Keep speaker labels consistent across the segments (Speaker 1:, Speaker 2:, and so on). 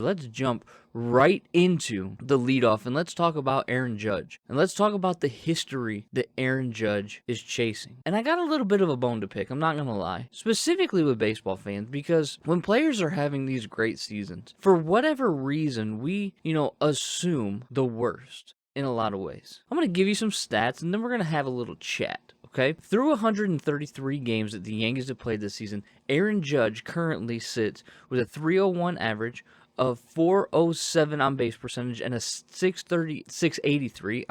Speaker 1: Let's jump right into the leadoff and let's talk about Aaron Judge. And let's talk about the history that Aaron Judge is chasing. And I got a little bit of a bone to pick, I'm not going to lie, specifically with baseball fans, because when players are having these great seasons, for whatever reason, we, assume the worst in a lot of ways. I'm going to give you some stats and then we're going to have a little chat. Okay, through 133 games that the Yankees have played this season, Aaron Judge currently sits with a 301 average, of 407 on base percentage, and a 683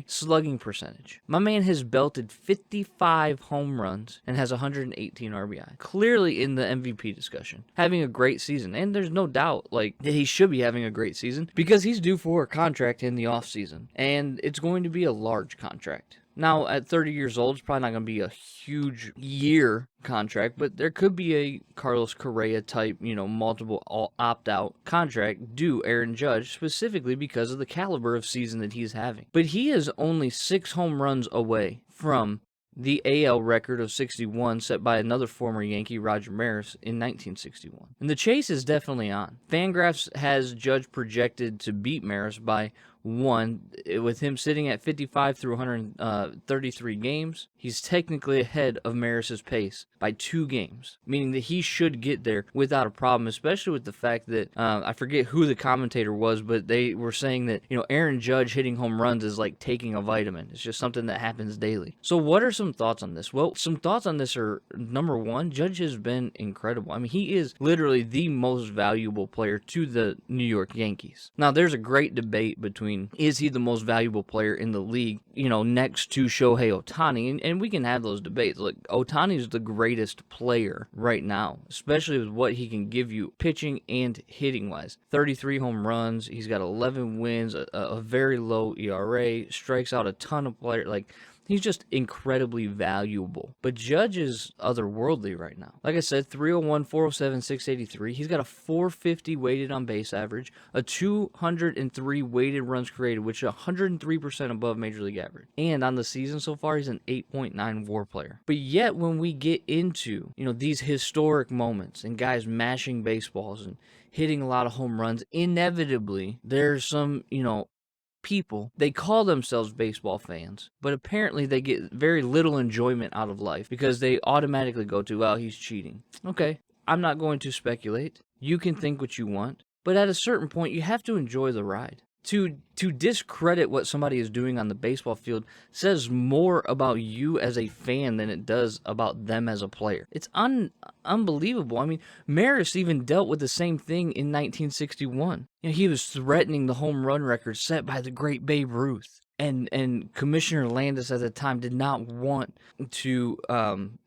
Speaker 1: slugging percentage. My man has belted 55 home runs and has 118 RBI. Clearly in the MVP discussion, having a great season, and there's no doubt that he should be having a great season because he's due for a contract in the offseason, and it's going to be a large contract. Now, at 30 years old, it's probably not going to be a huge year contract, but there could be a Carlos Correa type, multiple opt-out contract due Aaron Judge, specifically because of the caliber of season that he's having. But he is only 6 home runs away from the AL record of 61 set by another former Yankee, Roger Maris, in 1961. And the chase is definitely on. Fangraphs has Judge projected to beat Maris by 1, with him sitting at 55 through 133 games. He's technically ahead of Maris's pace by 2 games, meaning that he should get there without a problem, especially with the fact that, I forget who the commentator was, but they were saying that, Aaron Judge hitting home runs is like taking a vitamin. It's just something that happens daily. So what are some thoughts on this? Well, some thoughts on this are, number one, Judge has been incredible. I mean, he is literally the most valuable player to the New York Yankees. Now, there's a great debate between, is he the most valuable player in the league, next to Shohei Ohtani? And we can have those debates. Look, Ohtani is the greatest player right now, especially with what he can give you pitching and hitting wise. 33 home runs, he's got 11 wins, a very low ERA, strikes out a ton of players. He's just incredibly valuable. But Judge is otherworldly right now. Like I said, 301, 407, 683. He's got a 450 weighted on base average, a 203 weighted runs created, which is 103% above Major League average. And on the season so far, he's an 8.9 WAR player. But yet, when we get into, these historic moments and guys mashing baseballs and hitting a lot of home runs, inevitably, there's some, people, they call themselves baseball fans, but apparently they get very little enjoyment out of life because they automatically go to, well, he's cheating. Okay, I'm not going to speculate. You can think what you want, but at a certain point, you have to enjoy the ride. To discredit what somebody is doing on the baseball field says more about you as a fan than it does about them as a player. It's unbelievable. I mean, Maris even dealt with the same thing in 1961. He was threatening the home run record set by the great Babe Ruth. And Commissioner Landis at the time did not want to,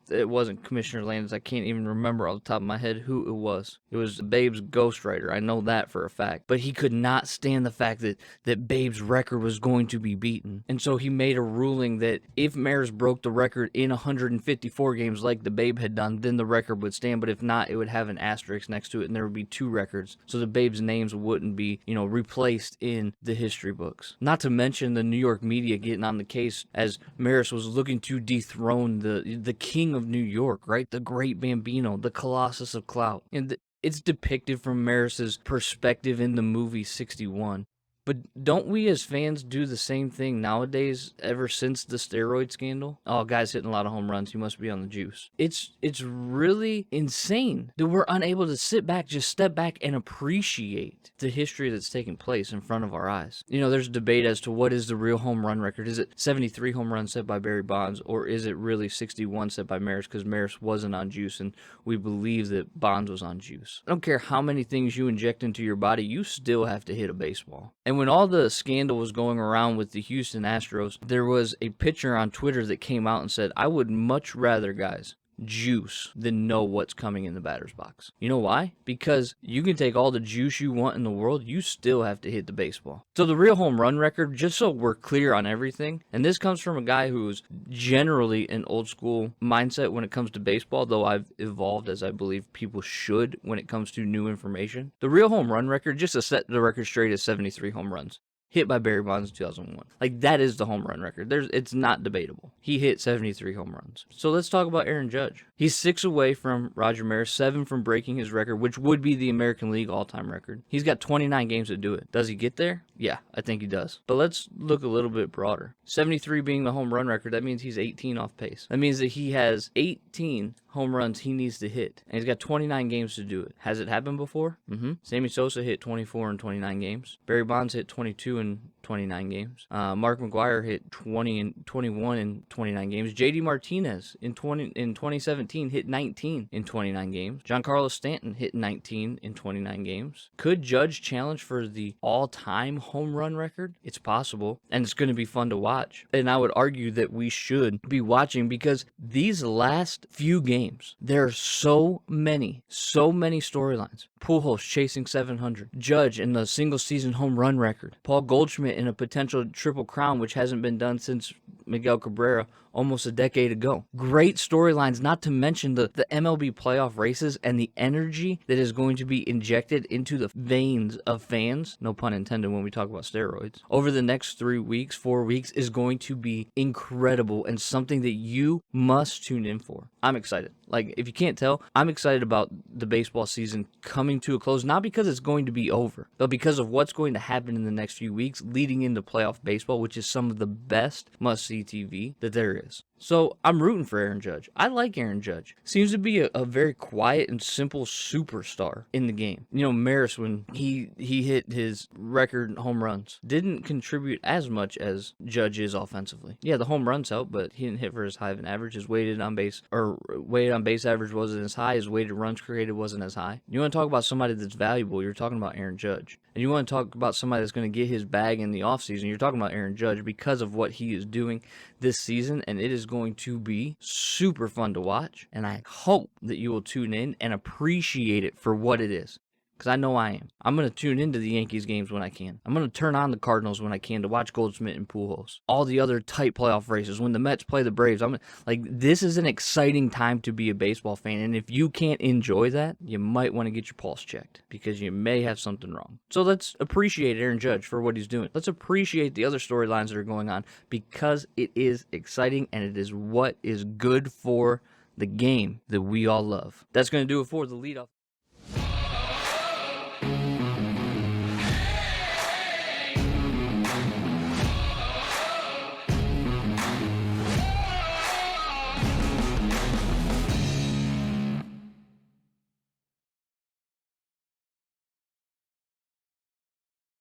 Speaker 1: it wasn't Commissioner Landis, I can't even remember off the top of my head who it was. It was Babe's ghostwriter, I know that for a fact. But he could not stand the fact that Babe's record was going to be beaten. And so he made a ruling that if Maris broke the record in 154 games like the Babe had done, then the record would stand. But if not, it would have an asterisk next to it and there would be 2 records. So the Babe's names wouldn't be, replaced in the history books. Not to mention the New York media getting on the case as Maris was looking to dethrone the king of New York, right? The great Bambino, the Colossus of Clout. And it's depicted from Maris's perspective in the movie 61. But don't we as fans do the same thing nowadays ever since the steroid scandal? Oh, guy's hitting a lot of home runs. He must be on the juice. It's really insane that we're unable to sit back, just step back and appreciate the history that's taking place in front of our eyes. There's a debate as to what is the real home run record. Is it 73 home runs set by Barry Bonds, or is it really 61 set by Maris because Maris wasn't on juice and we believe that Bonds was on juice? I don't care how many things you inject into your body, you still have to hit a baseball. And when all the scandal was going around with the Houston Astros, there was a pitcher on Twitter that came out and said, I would much rather, guys, juice than know what's coming in the batter's box. You know why? Because you can take all the juice you want in the world, you still have to hit the baseball. So the real home run record, just so we're clear on everything, and this comes from a guy who's generally an old school mindset when it comes to baseball, though I've evolved as I believe people should when it comes to new information. The real home run record, just to set the record straight, is 73 home runs. hit by Barry Bonds in 2001. Like, that is the home run record. It's not debatable. He hit 73 home runs. So let's talk about Aaron Judge. He's 6 away from Roger Maris, 7 from breaking his record, which would be the American League all-time record. He's got 29 games to do it. Does he get there? Yeah, I think he does. But let's look a little bit broader. 73 being the home run record, that means he's 18 off pace. That means that he has 18 home runs he needs to hit, and he's got 29 games to do it. Has it happened before? Sammy Sosa hit 24 in 29 games. Barry Bonds hit 22 in 29 games. Mark McGwire hit 20 and 21 in 29 games. JD Martinez in 2017 hit 19 in 29 games. Giancarlo Stanton hit 19 in 29 games. Could Judge challenge for the all-time home run record? It's possible, and it's going to be fun to watch. And I would argue that we should be watching, because these last few games, there are so many storylines. Pujols chasing 700. Judge in the single-season home run record. Paul Goldschmidt in a potential triple crown, which hasn't been done since Miguel Cabrera almost a decade ago. Great storylines, not to mention the MLB playoff races and the energy that is going to be injected into the veins of fans, no pun intended when we talk about steroids, over the next 4 weeks is going to be incredible and something that you must tune in for. I'm excited. Like, if you can't tell, I'm excited about the baseball season coming to a close, not because it's going to be over, but because of what's going to happen in the next few weeks leading into playoff baseball, which is some of the best must-see TV that there is. So I'm rooting for Aaron Judge. I like Aaron Judge. Seems to be a very quiet and simple superstar in the game. You know, Maris, when he hit his record home runs, didn't contribute as much as Judge is offensively. Yeah, the home runs help, but he didn't hit for as high of an average. His weighted on base average wasn't as high. His weighted runs created wasn't as high. You want to talk about somebody that's valuable, you're talking about Aaron Judge. And you want to talk about somebody that's going to get his bag in the offseason, you're talking about Aaron Judge, because of what he is doing this season, and it is going to be super fun to watch, and I hope that you will tune in and appreciate it for what it is. Because I know I am. I'm going to tune into the Yankees games when I can. I'm going to turn on the Cardinals when I can to watch Goldschmidt and Pujols. All the other tight playoff races. When the Mets play the Braves, this is an exciting time to be a baseball fan. And if you can't enjoy that, you might want to get your pulse checked, because you may have something wrong. So let's appreciate Aaron Judge for what he's doing. Let's appreciate the other storylines that are going on, because it is exciting and it is what is good for the game that we all love. That's going to do it for the leadoff.